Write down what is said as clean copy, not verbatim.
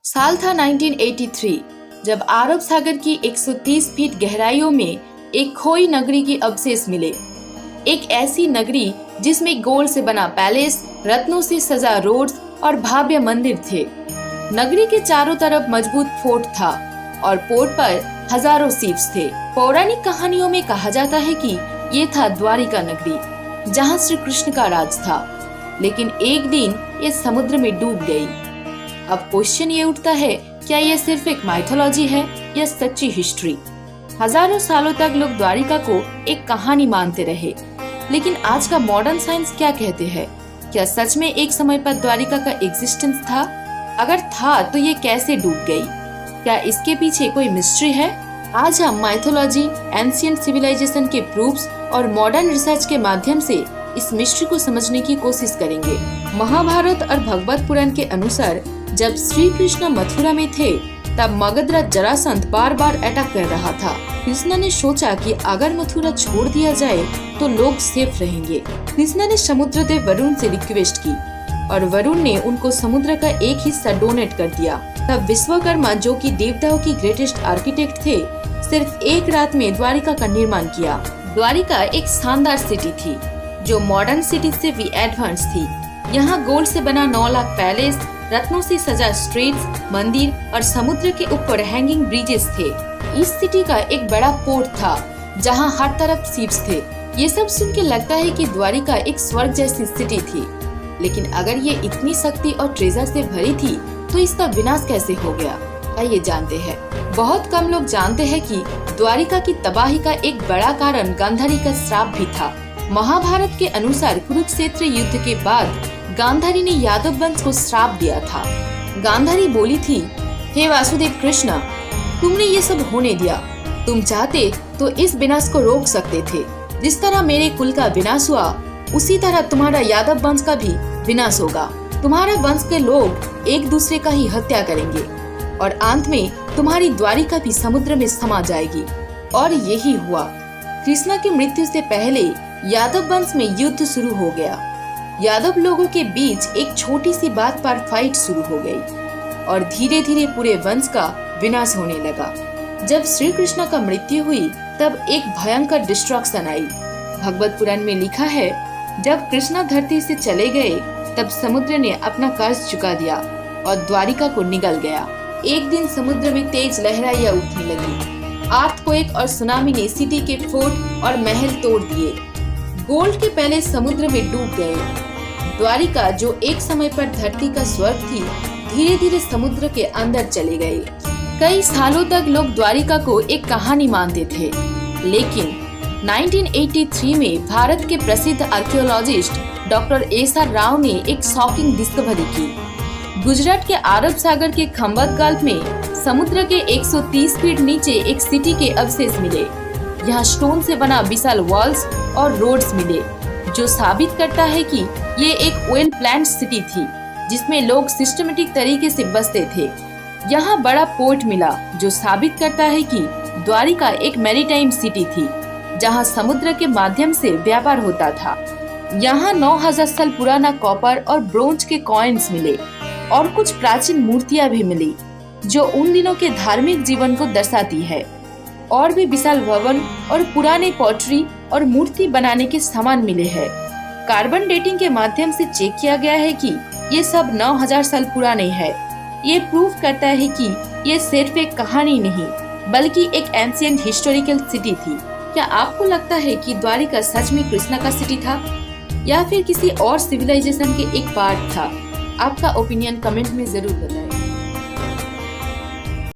साल था 1983, जब अरब सागर की 130 फीट गहराइयों में एक खोई नगरी की अवशेष मिले। एक ऐसी नगरी जिसमें गोल्ड से बना पैलेस, रत्नों से सजा रोड्स और भव्य मंदिर थे। नगरी के चारों तरफ मजबूत फोर्ट था और पोर्ट पर हजारों शिप्स थे। पौराणिक कहानियों में कहा जाता है कि ये था द्वारिका नगरी, जहाँ श्री कृष्ण का राज था। लेकिन एक दिन ये समुद्र में डूब गई। अब क्वेश्चन ये उठता है, क्या ये सिर्फ एक माइथोलॉजी है या सच्ची हिस्ट्री? हजारों सालों तक लोग द्वारिका को एक कहानी मानते रहे, लेकिन आज का मॉडर्न साइंस क्या कहते हैं? क्या सच में एक समय पर द्वारिका का एग्जिस्टेंस था? अगर था तो ये कैसे डूब गई? क्या इसके पीछे कोई मिस्ट्री है? आज हम माइथोलॉजी, एंशिएंट सिविलाइजेशन के प्रूफ्स और मॉडर्न रिसर्च के माध्यम से इस मिस्ट्री को समझने की कोशिश करेंगे। महाभारत और भगवत पुराण के अनुसार जब श्री कृष्ण मथुरा में थे, तब मगधराज जरासंध बार बार अटैक कर रहा था। कृष्ण ने सोचा कि अगर मथुरा छोड़ दिया जाए तो लोग सेफ रहेंगे। कृष्ण ने समुद्र देव वरुण से रिक्वेस्ट की और वरुण ने उनको समुद्र का एक हिस्सा डोनेट कर दिया। तब विश्वकर्मा, जो कि देवताओं की ग्रेटेस्ट आर्किटेक्ट थे, सिर्फ एक रात में द्वारिका का निर्माण किया। द्वारिका एक शानदार सिटी थी जो मॉडर्न सिटी से भी एडवांस थी। यहाँ गोल्ड से बना 9 लाख पैलेस, रत्नों से सजा स्ट्रीट्स, मंदिर और समुद्र के ऊपर हैंगिंग ब्रिजेस थे। इस सिटी का एक बड़ा पोर्ट था जहाँ हर तरफ शिप्स थे। ये सब सुन के लगता है कि द्वारिका एक स्वर्ग जैसी सिटी थी, लेकिन अगर ये इतनी शक्ति और ट्रेजर से भरी थी तो इसका विनाश कैसे हो गया? आइए जानते हैं। बहुत कम लोग जानते हैं कि द्वारिका की तबाही का एक बड़ा कारण गांधारी का श्राप भी था। महाभारत के अनुसार कुरुक्षेत्र युद्ध के बाद गांधारी ने यादव वंश को श्राप दिया था। गांधारी बोली थी, हे वासुदेव कृष्ण, तुमने ये सब होने दिया। तुम चाहते तो इस विनाश को रोक सकते थे। जिस तरह मेरे कुल का विनाश हुआ, उसी तरह तुम्हारा यादव वंश का भी विनाश होगा। तुम्हारे वंश के लोग एक दूसरे का ही हत्या करेंगे और अंत में तुम्हारी द्वारिका भी समुद्र में समा जाएगी। और यही हुआ। कृष्ण की मृत्यु से पहले यादव वंश में युद्ध शुरू हो गया। यादव लोगों के बीच एक छोटी सी बात पर फाइट शुरू हो गई और धीरे धीरे पूरे वंश का विनाश होने लगा। जब श्री कृष्ण का मृत्यु हुई, तब एक भयंकर डिस्ट्रक्शन आई। भगवत पुराण में लिखा है, जब कृष्ण धरती से चले गए, तब समुद्र ने अपना कर्ज चुका दिया और द्वारिका को निगल गया। एक दिन समुद्र में तेज लहराइयां उठने लगी। अर्थक्वेक और सुनामी ने सिटी के फोर्ट और महल तोड़ दिए। गोल्ड के पैलेस समुद्र में डूब गए। द्वारिका, जो एक समय पर धरती का स्वर्ग थी, धीरे धीरे समुद्र के अंदर चले गए। कई सालों तक लोग द्वारिका को एक कहानी मानते थे, लेकिन 1983 में भारत के प्रसिद्ध आर्कियोलॉजिस्ट डॉक्टर एस.आर. राव ने एक शॉकिंग डिस्कवरी की। गुजरात के अरब सागर के खंबत गल्फ में समुद्र के 130 फीट नीचे एक सिटी के अवशेष मिले। यहाँ स्टोन से बना विशाल वॉल्स और रोड्स मिले, जो साबित करता है कि ये एक वेल प्लान्ड सिटी थी जिसमें लोग सिस्टमेटिक तरीके से बसते थे। यहाँ बड़ा पोर्ट मिला, जो साबित करता है कि द्वारिका एक मैरीटाइम सिटी थी जहाँ समुद्र के माध्यम से व्यापार होता था। यहाँ 9000 साल पुराना कॉपर और ब्रोंज के कॉइन्स मिले और कुछ प्राचीन मूर्तियाँ भी मिली, जो उन दिनों के धार्मिक जीवन को दर्शाती है। और भी विशाल भवन और पुराने पॉटरी और मूर्ति बनाने के सामान मिले हैं। कार्बन डेटिंग के माध्यम से चेक किया गया है कि ये सब 9000 साल पुराने हैं। ये प्रूफ करता है कि ये सिर्फ एक कहानी नहीं, बल्कि एक एंशिएंट हिस्टोरिकल सिटी थी। क्या आपको लगता है कि द्वारिका सच में कृष्णा का सिटी था या फिर किसी और सिविलाइजेशन के एक पार्ट था? आपका ओपिनियन कमेंट में जरूर बताएं।